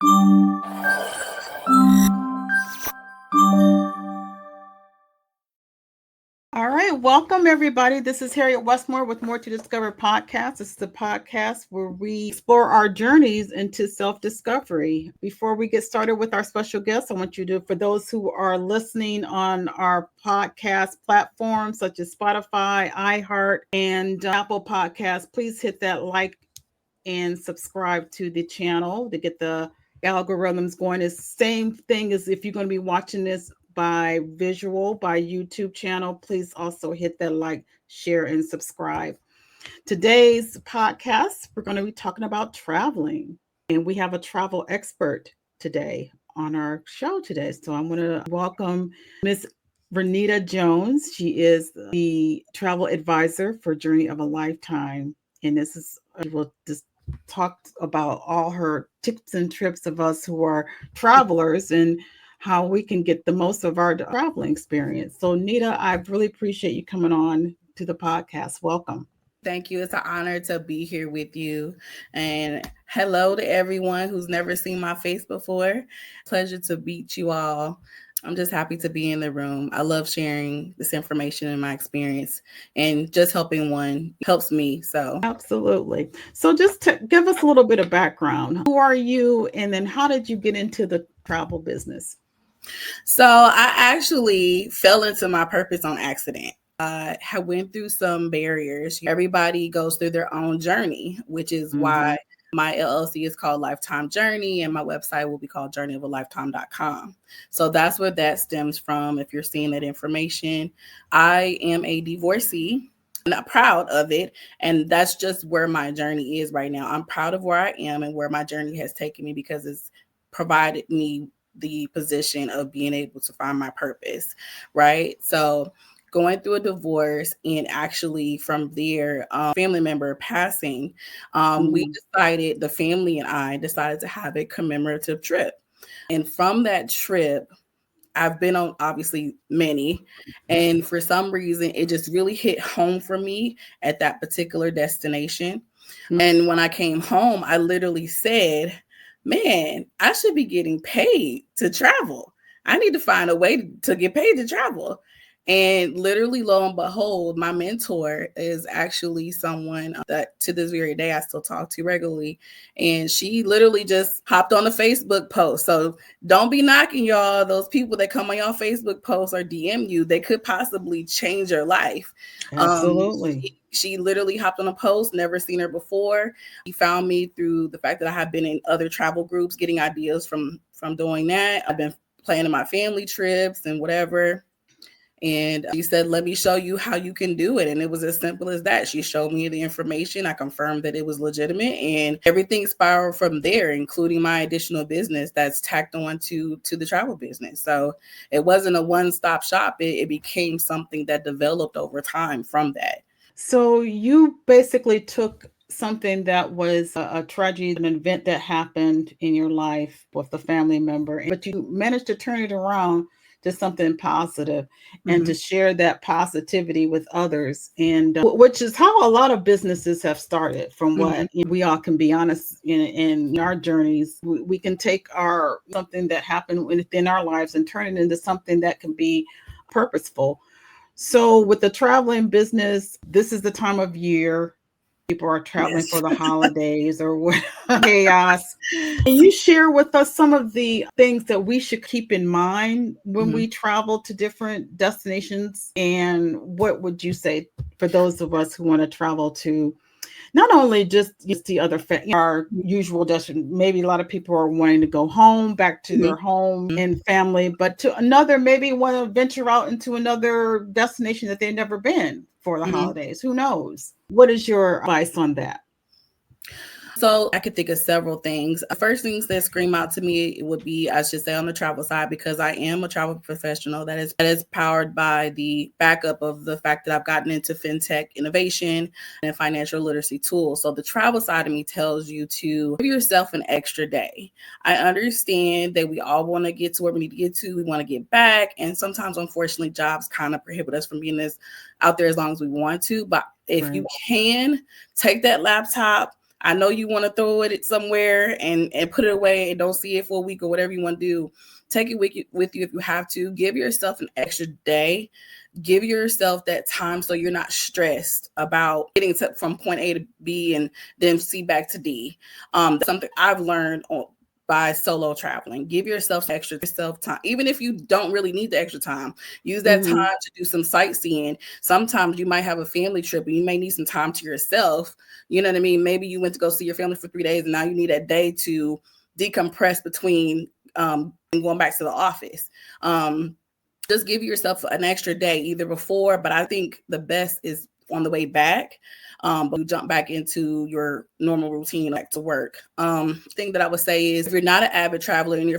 All right, welcome everybody. This is Harriet Westmore with More to Discover podcast. This is the podcast where we explore our journeys into self-discovery. Before we get started with our special guests, I want you to, for those who are listening on our podcast platforms such as Spotify, iHeart, and Apple Podcasts, please hit that like and subscribe to the channel to get the algorithms going. It's the same thing as if you're going to be watching this by visual by YouTube channel. Please also hit that like, share, and subscribe. Today's podcast, we're going to be talking about traveling, and we have a travel expert today on our show today. So I'm going to welcome Miss Renita Jones. She is the travel advisor for Journey of a Lifetime, and this is we'll just talk about all her tips and trips of us who are travelers and how we can get the most of our traveling experience. So Nita, I really appreciate you coming on to the podcast. Welcome. Thank you. It's an honor to be here with you. And hello to everyone who's never seen my face before. Pleasure to meet you all. I'm just happy to be in the room. I love sharing this information and my experience, and just helping one helps me. So absolutely. So just give us a little bit of background. Who are you? And then how did you get into the travel business? So I actually fell into my purpose on accident. I went through some barriers. Everybody goes through their own journey, which is why my LLC is called Lifetime Journey, and my website will be called journeyofalifetime.com. So that's where that stems from. If you're seeing that information, I am a divorcee. I'm not proud of it. And that's just where my journey is right now. I'm proud of where I am and where my journey has taken me, because it's provided me the position of being able to find my purpose, right? So going through a divorce, and actually from there, family member passing, the family and I decided to have a commemorative trip. And from that trip, I've been on obviously many, and for some reason, it just really hit home for me at that particular destination. And when I came home, I literally said, man, I should be getting paid to travel. I need to find a way to get paid to travel. And literally, lo and behold, my mentor is actually someone that to this very day I still talk to regularly. And she literally just hopped on a Facebook post. So don't be knocking y'all. Those people that come on your Facebook post or DM you, they could possibly change your life. Absolutely. She literally hopped on a post, never seen her before. He found me through the fact that I have been in other travel groups, getting ideas from doing that. I've been planning my family trips and whatever. And she said, let me show you how you can do it. And it was as simple as that. She showed me the information. I confirmed that it was legitimate, and everything spiraled from there, including my additional business that's tacked on to the travel business. So it wasn't a one-stop shop. It became something that developed over time from that. So you basically took something that was a tragedy, an event that happened in your life with a family member, but you managed to turn it around to something positive and to share that positivity with others. And which is how a lot of businesses have started, from what we all can be honest in our journeys. We can take something that happened within our lives and turn it into something that can be purposeful. So with the traveling business, this is the time of year people are traveling for the holidays or what chaos. Can you share with us some of the things that we should keep in mind when we travel to different destinations? And what would you say for those of us who want to travel to not only just the other our usual destination? Maybe a lot of people are wanting to go home, back to their home and family, but to another, maybe want to venture out into another destination that they've never been for the holidays. Who knows? What is your advice on that? So I could think of several things. First things that scream out to me would be, I should say, on the travel side, because I am a travel professional that is powered by the backup of the fact that I've gotten into fintech innovation and financial literacy tools. So the travel side of me tells you to give yourself an extra day. I understand that we all want to get to where we need to get to. We want to get back. And sometimes, unfortunately, jobs kind of prohibit us from being out there as long as we want to. But if you can take that laptop, I know you want to throw it somewhere and put it away and don't see it for a week or whatever you want to do. Take it with you if you have to. Give yourself an extra day. Give yourself that time so you're not stressed about getting from point A to B and then C back to D. That's something I've learned by solo traveling. Give yourself yourself time. Even if you don't really need the extra time, use that time to do some sightseeing. Sometimes you might have a family trip and you may need some time to yourself. You know what I mean? Maybe you went to go see your family for 3 days and now you need a day to decompress between going back to the office. Just give yourself an extra day either before, but I think the best is on the way back. But you jump back into your normal routine, like to work. Thing that I would say is if you're not an avid traveler and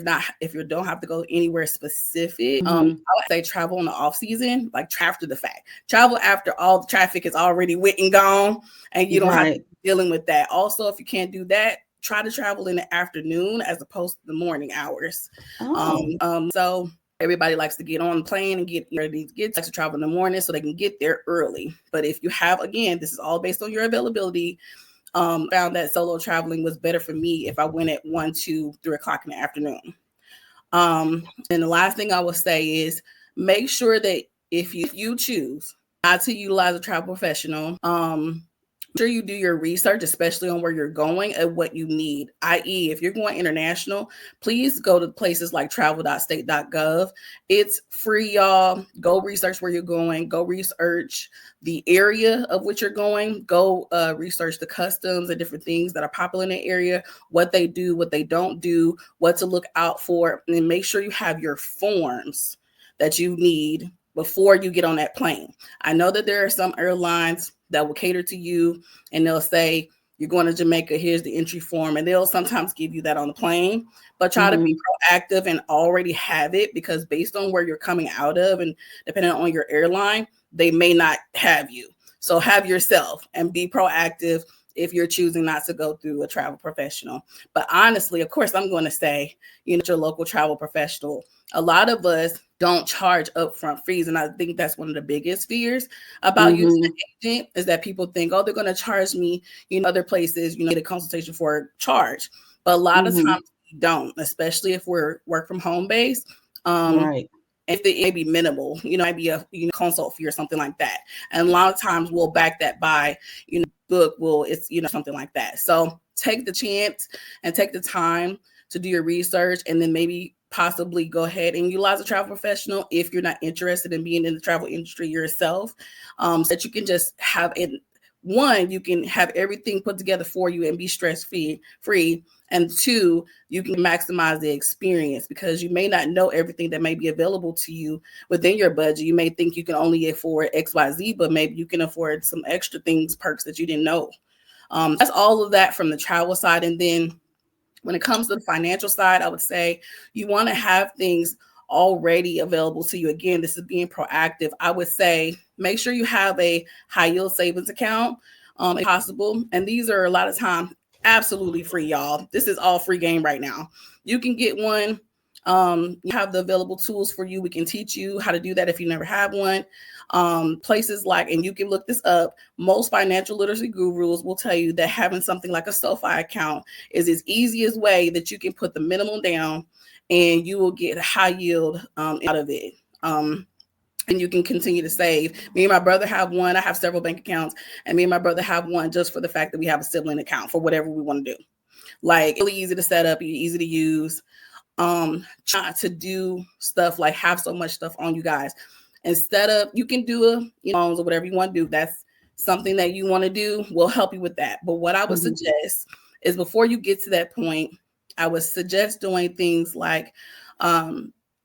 if you don't have to go anywhere specific, I would say travel in the off season, like after the fact. Travel after all the traffic is already wet and gone, and you don't have to be dealing with that. Also, if you can't do that, try to travel in the afternoon as opposed to the morning hours. So everybody likes to get on the plane and get ready to travel in the morning so they can get there early. But if you have, again, this is all based on your availability. Found that solo traveling was better for me if I went at 1, 2, 3 o'clock in the afternoon. And the last thing I will say is make sure that if you choose not to utilize a travel professional, sure you do your research, especially on where you're going and what you need. I.e., if you're going international, please go to places like travel.state.gov. It's free, y'all. Go research where you're going. Go research the area of which you're going. Go research the customs and different things that are popular in the area, what they do, what they don't do, what to look out for, and make sure you have your forms that you need before you get on that plane. I know that there are some airlines that will cater to you and they'll say, you're going to Jamaica, here's the entry form. And they'll sometimes give you that on the plane, but try to be proactive and already have it, because based on where you're coming out of and depending on your airline, they may not have you. So have yourself and be proactive if you're choosing not to go through a travel professional. But honestly, of course, I'm going to say, your local travel professional. A lot of us don't charge upfront fees. And I think that's one of the biggest fears about using an agent is that people think, oh, they're going to charge me, other places, get a consultation for a charge. But a lot of times we don't, especially if we're work from home based. If it may be minimal, might be a consult fee or something like that. And a lot of times we'll back that by, book it's something like that. So take the chance and take the time to do your research, and then maybe possibly go ahead and utilize a travel professional if you're not interested in being in the travel industry yourself, so that you can just have it. One, you can have everything put together for you and be stress-free. And 2, you can maximize the experience, because you may not know everything that may be available to you within your budget. You may think you can only afford XYZ, but maybe you can afford some extra things, perks that you didn't know. That's all of that from the travel side. And then when it comes to the financial side, I would say you want to have things already available to you. Again, this is being proactive. I would say make sure you have a high yield savings account if possible. And these are a lot of time absolutely free, y'all. This is all free game right now. You can get one. You have the available tools for you. We can teach you how to do that if you never have one. Places like, and you can look this up, most financial literacy gurus will tell you that having something like a SoFi account is as easiest way that you can put the minimum down and you will get a high yield out of it. And you can continue to save. Me and my brother have one. I have several bank accounts, and me and my brother have one just for the fact that we have a sibling account for whatever we want to do. Like, really easy to set up, easy to use. Try to do stuff like have so much stuff on you guys. Instead of, you can do loans or whatever you want to do. That's something that you want to do. We'll help you with that. But what I would suggest is before you get to that point, I would suggest doing things like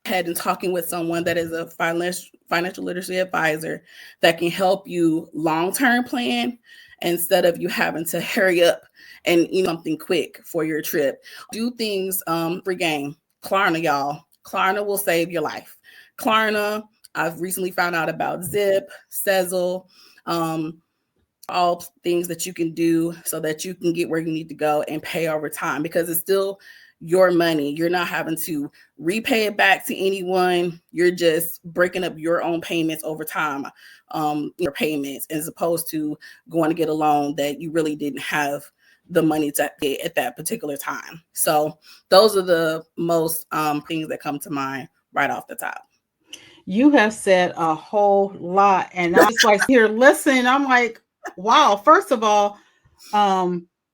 head and talking with someone that is a financial literacy advisor that can help you long-term plan instead of you having to hurry up and something quick for your trip. Do things free game. Klarna, y'all. Klarna will save your life. Klarna, I've recently found out about Zip, Sezzle, all things that you can do so that you can get where you need to go and pay over time, because it's still your money. You're not having to repay it back to anyone. You're just breaking up your own payments over time, your payments, as opposed to going to get a loan that you really didn't have the money to get at that particular time. So those are the most things that come to mind right off the top. You have said a whole lot, and I just like here listen. I'm like, wow. First of all,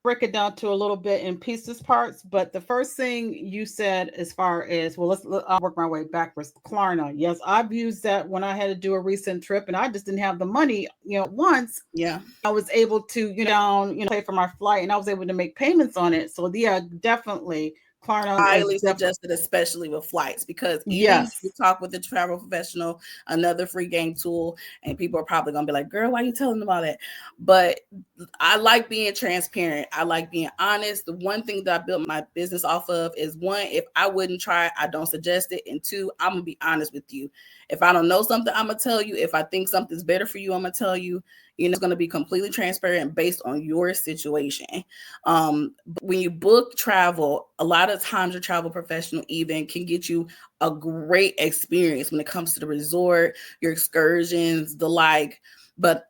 break it down to a little bit in pieces parts. But the first thing you said, as far as well, I'll work my way backwards. Klarna, yes, I've used that when I had to do a recent trip, and I just didn't have the money. Once Yeah, I was able to down, pay for my flight, and I was able to make payments on it. So yeah, definitely Klarna is highly definitely suggested, especially with flights, because even if you yes. talk with a travel professional, another free game tool, and people are probably gonna be like, "Girl, why are you telling them all that?" But I like being transparent. I like being honest. The one thing that I built my business off of is, one, if I wouldn't try, I don't suggest it, and two, I'm gonna be honest with you. If I don't know something, I'm gonna tell you. If I think something's better for you, I'm gonna tell you. It's going to be completely transparent based on your situation. When you book travel, a lot of times your travel professional even can get you a great experience when it comes to the resort, your excursions, the like. But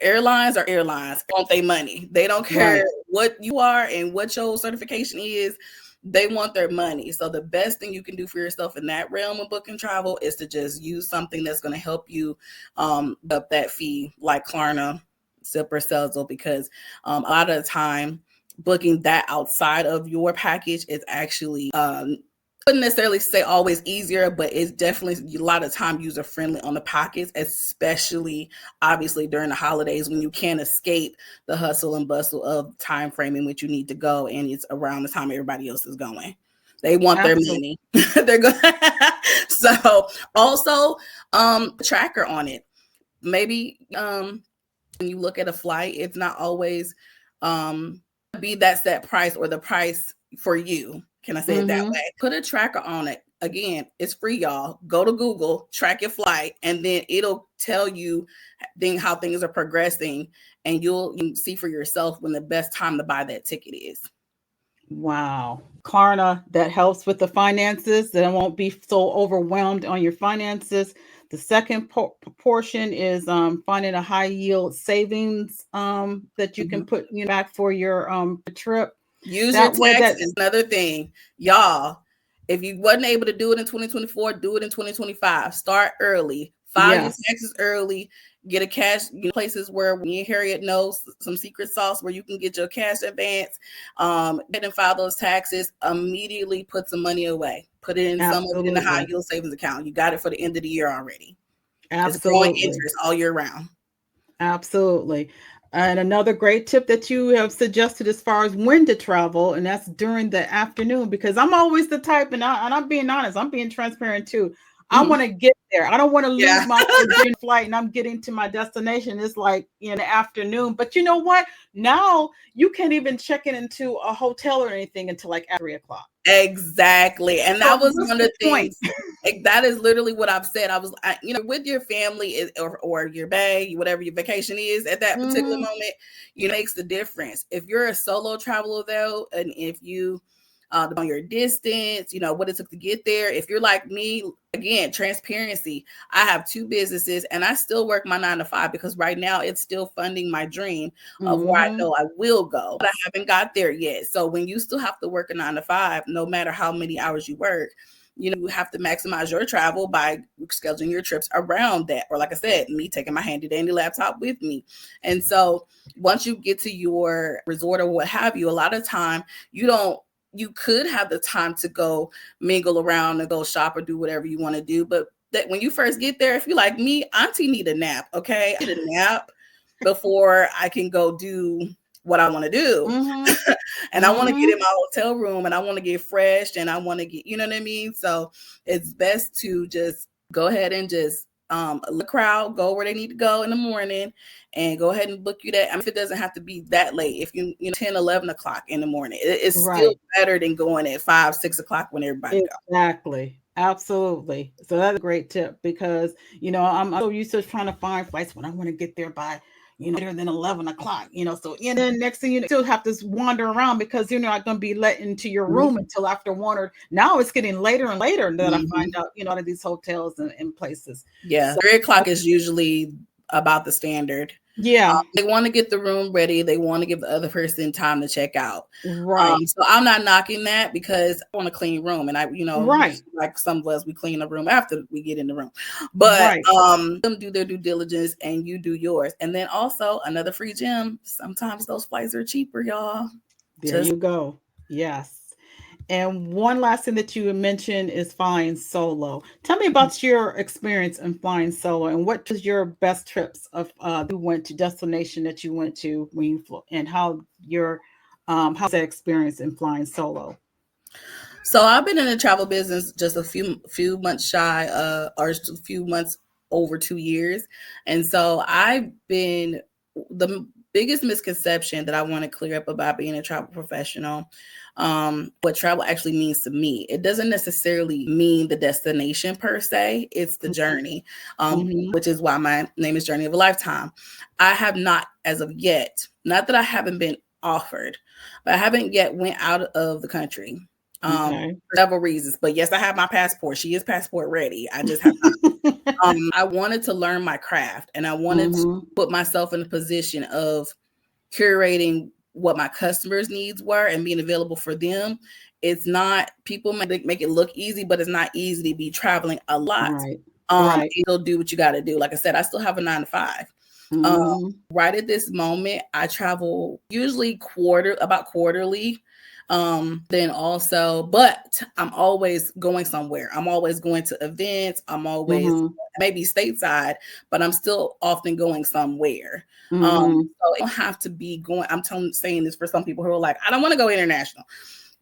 airlines are airlines, want their money. They don't care Right. what you are and what your certification is. They want their money. So the best thing you can do for yourself in that realm of booking travel is to just use something that's going to help you up that fee, like Klarna, Zip, or Sezzle, because a lot of the time booking that outside of your package is actually wouldn't necessarily say always easier, but it's definitely a lot of time user friendly on the pockets, especially obviously during the holidays when you can't escape the hustle and bustle of time frame in which you need to go, and it's around the time everybody else is going. They want their Absolutely. money. They're going. So also tracker on it. Maybe when you look at a flight, it's not always be that set price or the price for you. Can I say it that Mm-hmm. way? Put a tracker on it. Again, it's free, y'all. Go to Google, track your flight, and then it'll tell you how things are progressing, and you'll see for yourself when the best time to buy that ticket is. Wow. Klarna, that helps with the finances, that won't be so overwhelmed on your finances. The second portion is finding a high yield savings that you can Mm-hmm. put back for your trip. Use your That way, tax that is another thing. Y'all, if you wasn't able to do it in 2024, do it in 2025. Start early. File your yes, taxes early. Get a cash, places where me and Harriet knows some secret sauce where you can get your cash advance. Get and file those taxes. Immediately put some money away. Put it in some of it in the high absolutely, yield savings account. You got it for the end of the year already. It's growing absolutely. interest all year round. Absolutely. And another great tip that you have suggested as far as when to travel, and that's during the afternoon, because I'm always the type, and I'm being honest, I'm being transparent too. I Mm-hmm. want to get there. I don't want to Yeah. lose myself during the flight and I'm getting to my destination. It's like in the afternoon. But you know what? Now you can't even check in into a hotel or anything until like at 3 o'clock. Exactly. And So that was what's one the of the point? things. That is literally what I've said. With your family or your bae, whatever your vacation is at that particular Mm-hmm. moment, makes the difference. If you're a solo traveler though, and if you on your distance, what it took to get there. If you're like me, again, transparency. I have two businesses and I still work my 9 to 5 because right now it's still funding my dream of where I Mm-hmm. know I will go, but I haven't got there yet. So when you still have to work a 9 to 5, no matter how many hours you work, you have to maximize your travel by scheduling your trips around that. Or like I said, me taking my handy dandy laptop with me. And so once you get to your resort or what have you, a lot of time you could have the time to go mingle around and go shop or do whatever you want to do. But that when you first get there, if you're like me, auntie need a nap. Okay. I need a nap before I can go do what I want to do. Mm-hmm. And I want to get in my hotel room and I want to get fresh and I want to get, you know what I mean? So it's best to just go ahead and just let the crowd go where they need to go in the morning and go ahead and book you that. I mean, if it doesn't have to be that late, if you 10, 11 o'clock in the morning, it's still Right. better than going at 5, 6 o'clock when everybody goes. Exactly. Absolutely. So that's a great tip because, I'm so used to trying to find flights when I want to get there by, later than 11 o'clock, so, and then next thing you know, you still have to wander around because you're not going to be let into your room until after one or now it's getting later and later that I find out, out of these hotels and places. Yeah. So 3 o'clock is usually about the standard. Yeah. They want to get the room ready. They want to give the other person time to check out. Right. So I'm not knocking that because I want a clean room, and Right. like some of us, we clean the room after we get in the room. But Right. them do their due diligence, and you do yours. And then also another free gem. Sometimes those flights are cheaper, y'all. There Just you go. Yes. And one last thing that you mentioned is flying solo. Tell me about your experience in flying solo, and what was your best trips of you went to destination that you went to when you flew, and how your how's that experience in flying solo? So I've been in the travel business just a few months shy, or a few months over 2 years, and so I've been the biggest misconception that I want to clear up about being a travel professional. What travel actually means to me, it doesn't necessarily mean the destination per se; it's the journey, Mm-hmm. which is why my name is Journey of a Lifetime. I have not, as of yet, not that I haven't been offered, but I haven't yet went out of the country Okay. for several reasons. But yes, I have my passport. She is passport ready. I just have not. I wanted to learn my craft, and I wanted to Mm-hmm. put myself in a position of curating what my customers' needs were and being available for them. It's not, people make it look easy, but it's not easy to be traveling a lot. Right. Right. You'll do what you got to do. Like I said, I still have a 9 to 5. Mm-hmm. Right at this moment, I travel usually about quarterly. Then also, but I'm always going somewhere. I'm always going to events. I'm always Mm-hmm. maybe stateside, but I'm still often going somewhere. Mm-hmm. So it don't have to be going. Saying this for some people who are like, I don't want to go international.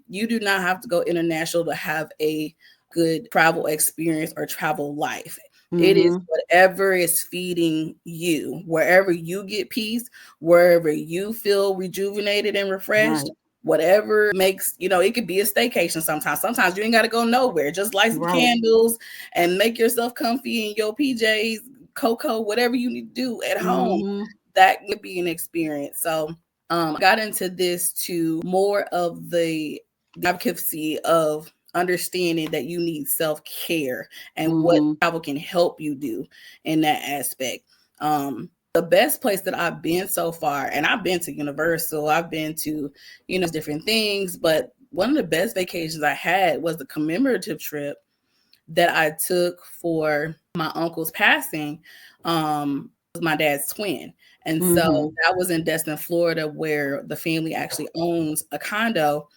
You do not have to go international to have a good travel experience or travel life. It is Mm-hmm. whatever is feeding you, wherever you get peace, wherever you feel rejuvenated and refreshed, Right. whatever makes, it could be a staycation sometimes. Sometimes you ain't got to go nowhere. Just light some Right. candles and make yourself comfy in your PJs, cocoa, whatever you need to do at home. Mm-hmm. That could be an experience. So I got into this to more of the advocacy of understanding that you need self-care and what Mm-hmm. travel can help you do in that aspect. The best place that I've been so far, and I've been to Universal, I've been to, different things, but one of the best vacations I had was the commemorative trip that I took for my uncle's passing. Was my dad's twin. And so Mm-hmm. that was in Destin, Florida, where the family actually owns a condo.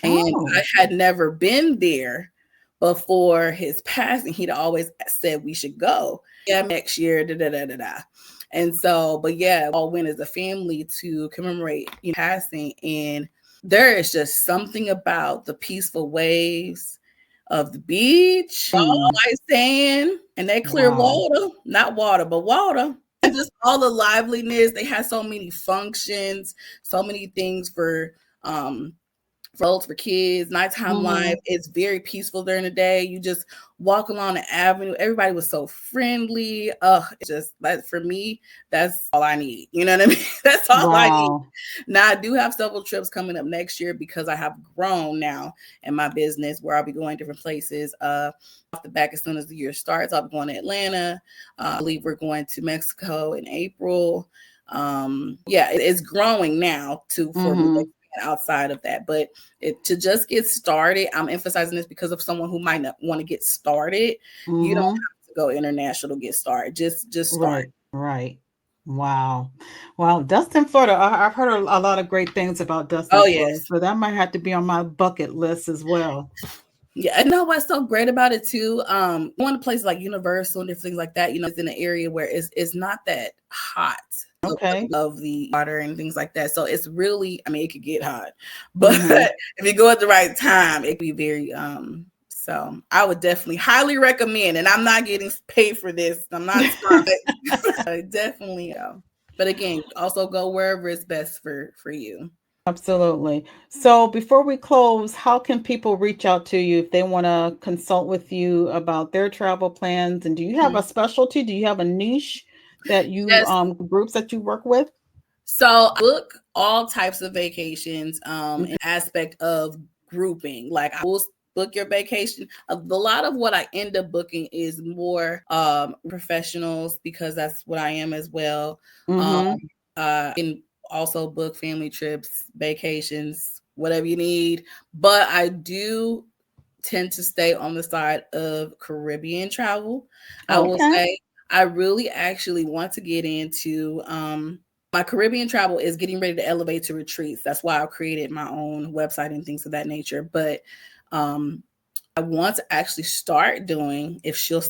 And Oh. I had never been there before his passing. He'd always said we should go. Yeah, next year, da da da da da. And so, but yeah, all went as a family to commemorate passing. And there is just something about the peaceful waves of the beach, all Mm. white sand, and that clear Wow. water, not water, but water. And just all the liveliness. They had so many functions, so many things um for kids, nighttime life. Mm-hmm. It's very peaceful during the day. You just walk along the avenue. Everybody was so friendly. It's just that for me, that's all I need. You know what I mean? That's all I need. Wow. Now I do have several trips coming up next year because I have grown now in my business where I'll be going different places. Off the back, as soon as the year starts, I'll be going to Atlanta. I believe we're going to Mexico in April. Yeah, it's growing now for me Mm-hmm. outside of that, but to just get started, I'm emphasizing this because of someone who might not want to get started. You don't Mm-hmm. have to go international to get started. Just start. Right. Right. Wow. Well, Dustin, Florida. I've heard a lot of great things about Dustin, Oh Florida, yes. so that might have to be on my bucket list as well. Yeah, I know what's so great about it too. Going to places like Universal and different things like that, it's in an area where it's not that hot Okay. of the water and things like that. So it's really, I mean, it could get hot, but Mm-hmm. if you go at the right time, it could be very so I would definitely highly recommend, and I'm not getting paid for this. I'm not definitely. But again, also go wherever it's best for you. Absolutely. So before we close, how can people reach out to you if they want to consult with you about their travel plans? And do you have Mhm. a specialty? Do you have a niche that you Yes. groups that you work with? So I book all types of vacations Mhm. in aspect of grouping. Like I will book your vacation. A lot of what I end up booking is more professionals, because that's what I am as well. Mm-hmm. And also book family trips, vacations, whatever you need. But I do tend to stay on the side of Caribbean travel. I will Okay. say I really actually want to get into my Caribbean travel is getting ready to elevate to retreats. That's why I created my own website and things of that nature. But um I want to actually start doing, if she'll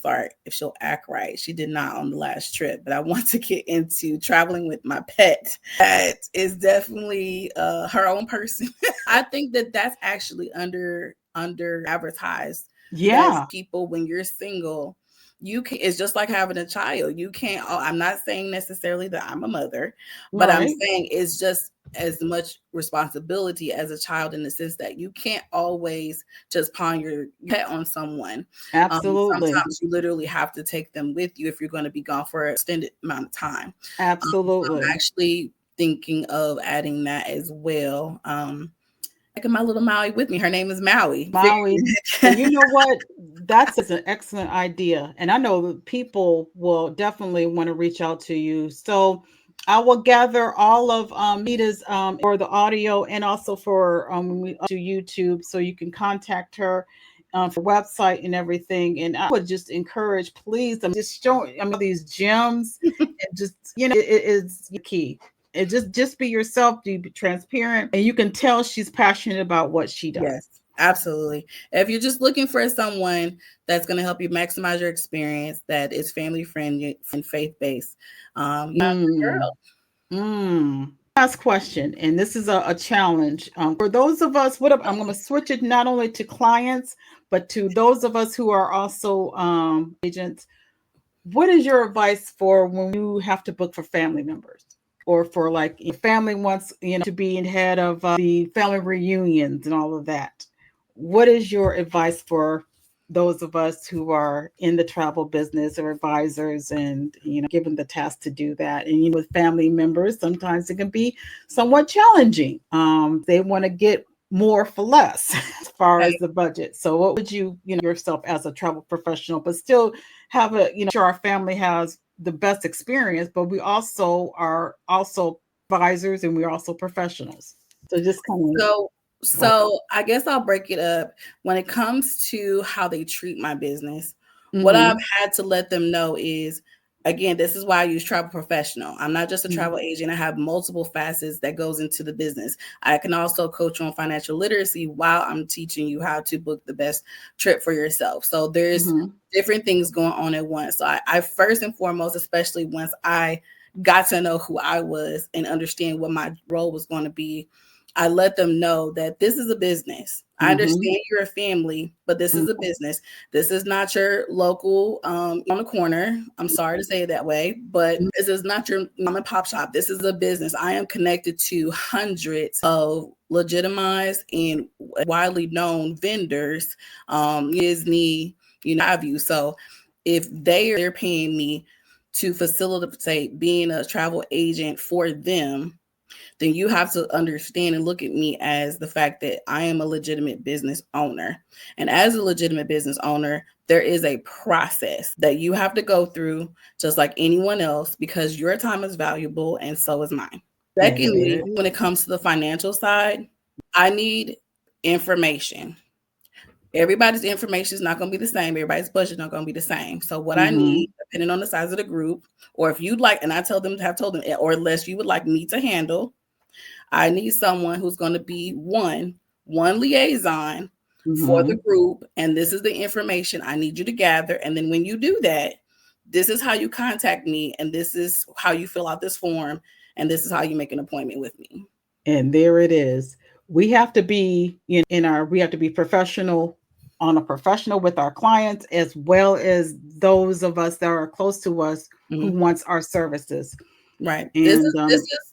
act right. She did not on the last trip, but I want to get into traveling with my pet. That is definitely her own person. I think that that's actually under advertised. That Yeah. people, when you're single, you can, it's just like having a child. You can't, I'm not saying necessarily that I'm a mother, but I'm Right. saying it's just as much responsibility as a child, in the sense that you can't always just pawn your pet on someone. Absolutely. Sometimes you literally have to take them with you if you're going to be gone for an extended amount of time. I'm Absolutely. actually thinking of adding that as well. Taking my little Maui with me. Her name is Maui. Maui. And you know what? That's an excellent idea. And I know that people will definitely want to reach out to you. So I will gather all of Nita's for the audio and also for when we to YouTube, so you can contact her for website and everything. And I would just encourage, please, I'm just showing these gems, and just it is key. It just be yourself, be transparent, and you can tell she's passionate about what she does. Yes, absolutely. If you're just looking for someone that's going to help you maximize your experience, that is family friendly and faith based, you have the Mm, girl. last question, and this is a challenge for those of us. I'm going to switch it not only to clients, but to those of us who are also agents. What is your advice for when you have to book for family members, or for like your family wants to be in head of the family reunions and all of that? What is your advice for those of us who are in the travel business or advisors, and given the task to do that? And with family members, sometimes it can be somewhat challenging. They want to get more for less as far as Right. the budget. So what would yourself as a travel professional, but still have a sure our family has the best experience, but we also are also advisors, and we're also professionals. So just kind So, of. I guess I'll break it up. When it comes to how they treat my business, what I've Mm-hmm. had to let them know is, again, this is why I use travel professional. I'm not just a Mm-hmm. travel agent. I have multiple facets that goes into the business. I can also coach you on financial literacy while I'm teaching you how to book the best trip for yourself. So there's Mm-hmm. different things going on at once. So I first and foremost, especially once I got to know who I was and understand what my role was going to be, I let them know that this is a business. I Mm-hmm. understand you're a family, but this is a business. This is not your local on the corner. I'm sorry to say it that way, but this is not your mom and pop shop. This is a business. I am connected to hundreds of legitimized and widely known vendors, Disney, have you. So if they're paying me to facilitate being a travel agent for them, then you have to understand and look at me as the fact that I am a legitimate business owner. And as a legitimate business owner, there is a process that you have to go through, just like anyone else, because your time is valuable and so is mine. And there Secondly, it is. when it comes to the financial side, I need information. Everybody's information is not going to be the same. Everybody's budget is not going to be the same. So what I Mm-hmm. need, depending on the size of the group, or if you'd like, and I tell them to have told them, or unless you would like me to handle, I need someone who's going to be one liaison for Mm-hmm. the group, and this is the information I need you to gather. And then when you do that, this is how you contact me, and this is how you fill out this form, and this is how you make an appointment with me. And there it is. We have to be we have to be professional, on a professional with our clients, as well as those of us that are close to us who Mhm. wants our services. Right. And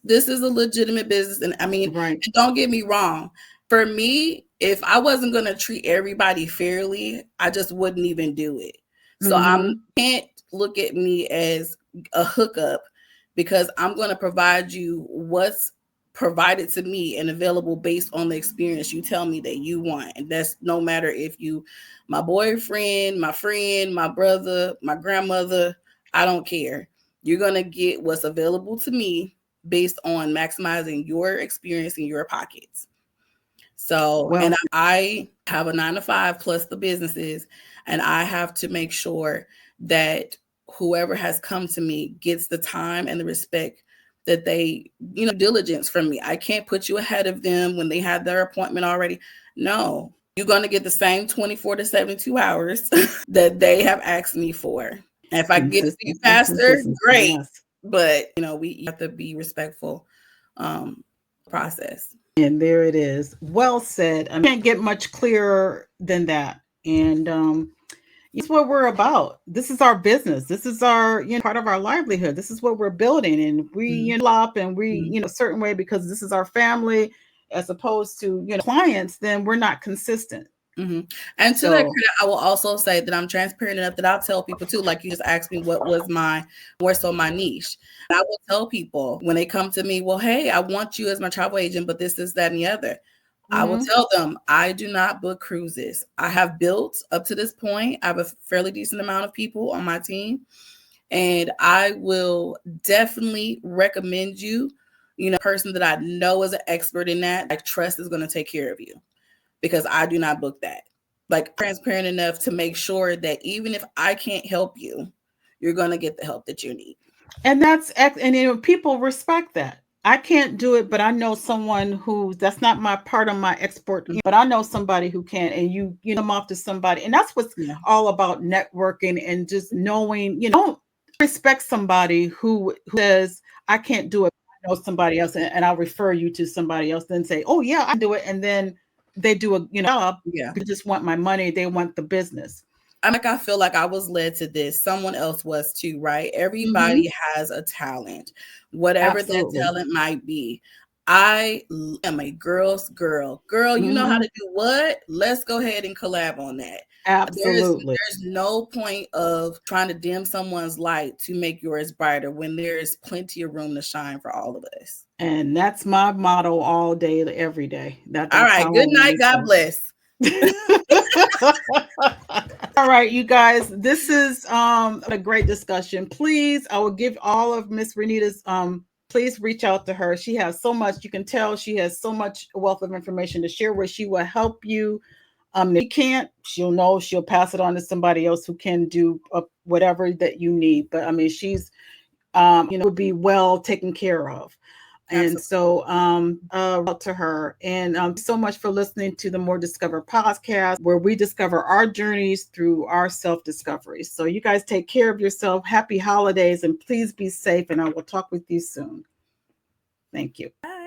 This is a legitimate business, and I mean, right. and don't get me wrong. For me, if I wasn't going to treat everybody fairly, I just wouldn't even do it. So I Mm-hmm. can't look at me as a hookup, because I'm going to provide you what's provided to me and available based on the experience you tell me that you want. And that's no matter if you my boyfriend, my friend, my brother, my grandmother, I don't care. You're going to get what's available to me based on maximizing your experience in your pockets. So, Well, and I have a 9 to 5 plus the businesses, and I have to make sure that whoever has come to me gets the time and the respect that they, diligence from me. I can't put you ahead of them when they have their appointment already. No, you're going to get the same 24 to 72 hours that they have asked me for. And if I get it to you faster, great. Yes. But, we have to be respectful process. And there it is. Well said. I can't get much clearer than that. And it's what we're about. This is our business. This is our, part of our livelihood. This is what we're building. And we, flop and we, a certain way because this is our family as opposed to, clients, then we're not consistent. Mm-hmm. And to that credit, I will also say that I'm transparent enough that I'll tell people too, like you just asked me what was more so my niche. I will tell people when they come to me, well, hey, I want you as my travel agent, but this, that, and the other. I will tell them I do not book cruises. I have built up to this point. I have a fairly decent amount of people on my team, and I will definitely recommend you, a person that I know is an expert in that. I trust is going to take care of you. Because I do not book that. Like transparent enough to make sure that even if I can't help you, you're going to get the help that you need. And people respect that. I can't do it, but I know someone that's not my part of my export, but I know somebody who can, and you them off to somebody. And that's what's all about networking and just knowing, don't respect somebody who says, I can't do it. I know somebody else and I'll refer you to somebody else, then say, oh yeah, I can do it. And then they do a job. Yeah. They just want my money. They want the business. I feel like I was led to this. Someone else was too, right? Everybody has a talent, whatever that talent might be. I am a girl's girl. Girl, you know how to do what? Let's go ahead and collab on that. Absolutely. There's no point of trying to dim someone's light to make yours brighter when there's plenty of room to shine for all of us. And that's my motto all day, every day. All right. Good night. God bless. All right, you guys, this is a great discussion. Please, I will give all of Miss Renita's please reach out to her. She has so much, you can tell she has so much wealth of information to share where she will help you. If you can't, she'll pass it on to somebody else who can do whatever that you need. But I mean, she's would be well taken care of. And so to her. And so much for listening to the More Discover podcast, where we discover our journeys through our self-discovery. So you guys take care of yourself. Happy holidays, and please be safe. And I will talk with you soon. Thank you. Bye.